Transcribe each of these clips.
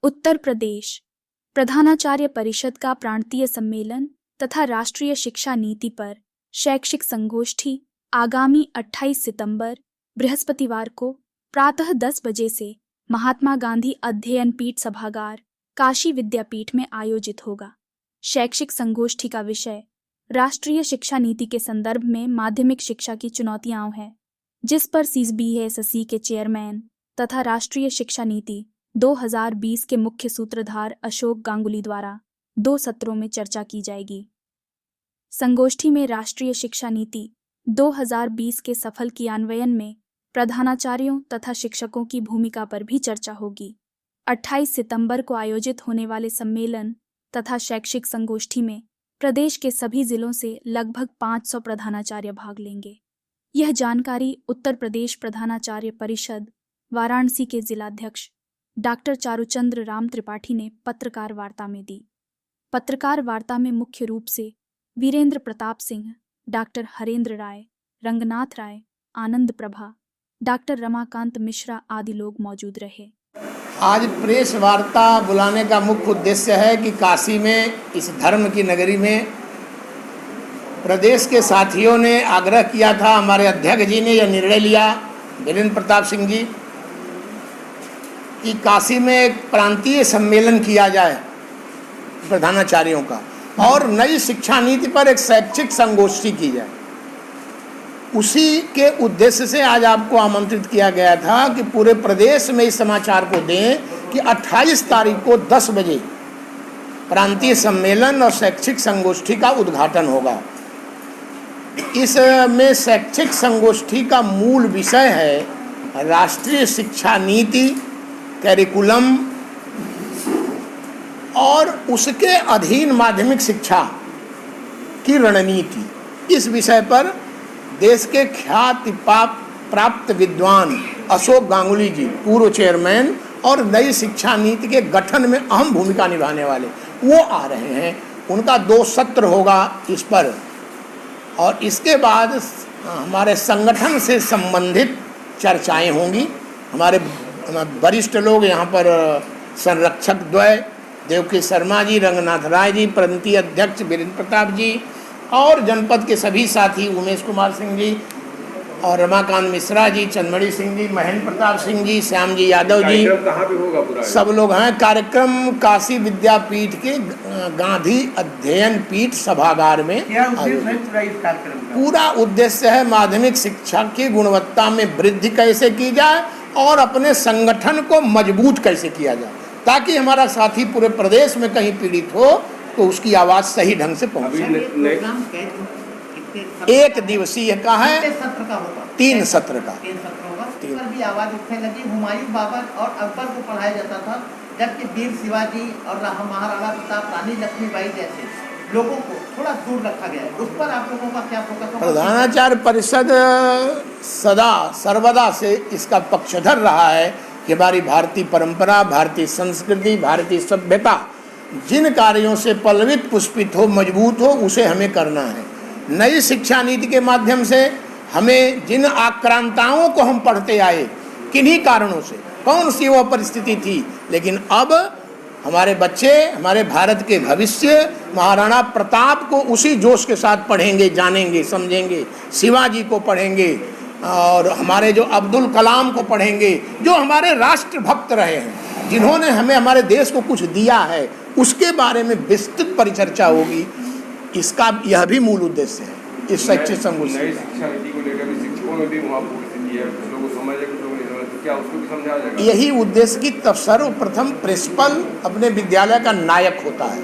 उत्तर प्रदेश प्रधानाचार्य परिषद का प्रांतीय सम्मेलन तथा राष्ट्रीय शिक्षा नीति पर शैक्षिक संगोष्ठी आगामी 28 सितंबर बृहस्पतिवार को प्रातः 10 बजे से महात्मा गांधी अध्ययन पीठ सभागार काशी विद्यापीठ में आयोजित होगा। शैक्षिक संगोष्ठी का विषय राष्ट्रीय शिक्षा नीति के संदर्भ में माध्यमिक शिक्षा की चुनौतियां है, जिस पर CBSE के चेयरमैन तथा राष्ट्रीय शिक्षा नीति 2020 के मुख्य सूत्रधार अशोक गांगुली द्वारा 2 सत्रों में चर्चा की जाएगी। संगोष्ठी में राष्ट्रीय शिक्षा नीति 2020 के सफल क्रियान्वयन में प्रधानाचार्यों तथा शिक्षकों की भूमिका पर भी चर्चा होगी। 28 सितंबर को आयोजित होने वाले सम्मेलन तथा शैक्षिक संगोष्ठी में प्रदेश के सभी जिलों से लगभग 500 प्रधानाचार्य भाग लेंगे। यह जानकारी उत्तर प्रदेश प्रधानाचार्य परिषद वाराणसी के जिलाध्यक्ष डॉक्टर चारुचंद्र राम त्रिपाठी ने पत्रकार वार्ता में दी। पत्रकार वार्ता में मुख्य रूप से वीरेंद्र प्रताप सिंह, डॉक्टर हरेंद्र राय, रंगनाथ राय, आनंद प्रभा, डॉक्टर रमाकांत मिश्रा आदि लोग मौजूद रहे। आज प्रेस वार्ता बुलाने का मुख्य उद्देश्य है कि काशी में, इस धर्म की नगरी में, प्रदेश के साथियों ने आग्रह किया था, हमारे अध्यक्ष जी ने यह निर्णय लिया, वीरेंद्र प्रताप सिंह जी, कि काशी में एक प्रांतीय सम्मेलन किया जाए प्रधानाचार्यों का और नई शिक्षा नीति पर एक शैक्षिक संगोष्ठी की जाए। उसी के उद्देश्य से आज आपको आमंत्रित किया गया था कि पूरे प्रदेश में इस समाचार को दें कि 28 तारीख को 10 बजे प्रांतीय सम्मेलन और शैक्षिक संगोष्ठी का उद्घाटन होगा। इसमें शैक्षिक संगोष्ठी का मूल विषय है राष्ट्रीय शिक्षा नीति, कैरिकुलम और उसके अधीन माध्यमिक शिक्षा की रणनीति। इस विषय पर देश के ख्याति प्राप्त विद्वान अशोक गांगुली जी, पूर्व चेयरमैन और नई शिक्षा नीति के गठन में अहम भूमिका निभाने वाले, वो आ रहे हैं। उनका 2 सत्र होगा इस पर, और इसके बाद हमारे संगठन से संबंधित चर्चाएं होंगी। हमारे वरिष्ठ लोग यहाँ पर संरक्षक द्वय देवकी शर्मा जी, रंगनाथ राय जी, प्रांतीय अध्यक्ष वीरेंद्र प्रताप जी और जनपद के सभी साथी उमेश कुमार सिंह जी और रमाकांत मिश्रा जी, चंदमणि सिंह जी, महेंद्र प्रताप सिंह जी, श्याम जी यादव जी, कहाँ पे होगा पूरा? सब लोग हैं। कार्यक्रम काशी विद्यापीठ के गांधी अध्ययन पीठ सभागार में। क्या उद्देश्य है पूरा इस कार्यक्रम का? पूरा उद्देश्य है माध्यमिक शिक्षा की गुणवत्ता में वृद्धि कैसे की जाए और अपने संगठन को मजबूत कैसे किया जाए, ताकि हमारा साथी पूरे प्रदेश में कहीं पीड़ित हो तो उसकी आवाज़ सही ढंग से पहुँचे। 1 दिवसीय का है, 3 सत्र का। 3 सत्र होगा। इस पर भी आवाज़ उठने लगी। हुमायूं, बाबर और अकबर को पढ़ाया जाता था, जबकि वीर शिवाजी और महाराणा प्रताप, रानी लक्ष्मीबाई जैसे लोगों को थोड़ा दूर रखा गया है। उस पर आप लोगों का क्या फोकस होगा? प्रधानाचार्य परिषद सदा सर्वदा से इसका पक्षधर रहा है कि हमारी भारतीय परंपरा, भारतीय संस्कृति, भारतीय सभ्यता जिन कार्यों से पल्लवित पुष्पित हो, मजबूत हो, उसे हमें करना है। नई शिक्षा नीति के माध्यम से हमें जिन आक्रांताओं को हम पढ़ते आए, किन्हीं कारणों से, कौन सी वो परिस्थिति थी, लेकिन अब हमारे बच्चे, हमारे भारत के भविष्य महाराणा प्रताप को उसी जोश के साथ पढ़ेंगे, जानेंगे, समझेंगे, शिवाजी को पढ़ेंगे और हमारे जो अब्दुल कलाम को पढ़ेंगे, जो हमारे राष्ट्रभक्त रहे हैं, जिन्होंने हमें, हमारे देश को कुछ दिया है, उसके बारे में विस्तृत परिचर्चा होगी। इसका यह भी मूल उद्देश्य है इस शैक्षिक संगोष्ठी। नई शिक्षा नीति को लेकर भी शिक्षकों में भी वहाँ पूरी स्थिति है, कुछ लोगों को समझ है, कुछ लोगों नहीं समझ, तो क्या उसको भी समझाया जाएगा? यही उद्देश्य की तब सर्वप्रथम प्रिंसिपल अपने विद्यालय का नायक होता है,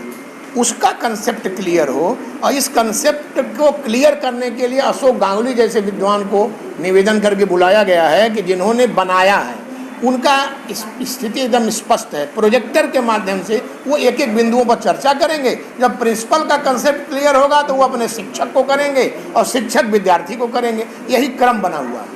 उसका कंसेप्ट क्लियर हो, और इस कंसेप्ट को क्लियर करने के लिए अशोक गांगुली जैसे विद्वान को निवेदन करके बुलाया गया है कि जिन्होंने बनाया है, उनका स्थिति एकदम स्पष्ट है। प्रोजेक्टर के माध्यम से वो एक एक बिंदुओं पर चर्चा करेंगे। जब प्रिंसिपल का कंसेप्ट क्लियर होगा तो वो अपने शिक्षक को करेंगे और शिक्षक विद्यार्थी को करेंगे। यही क्रम बना हुआ है।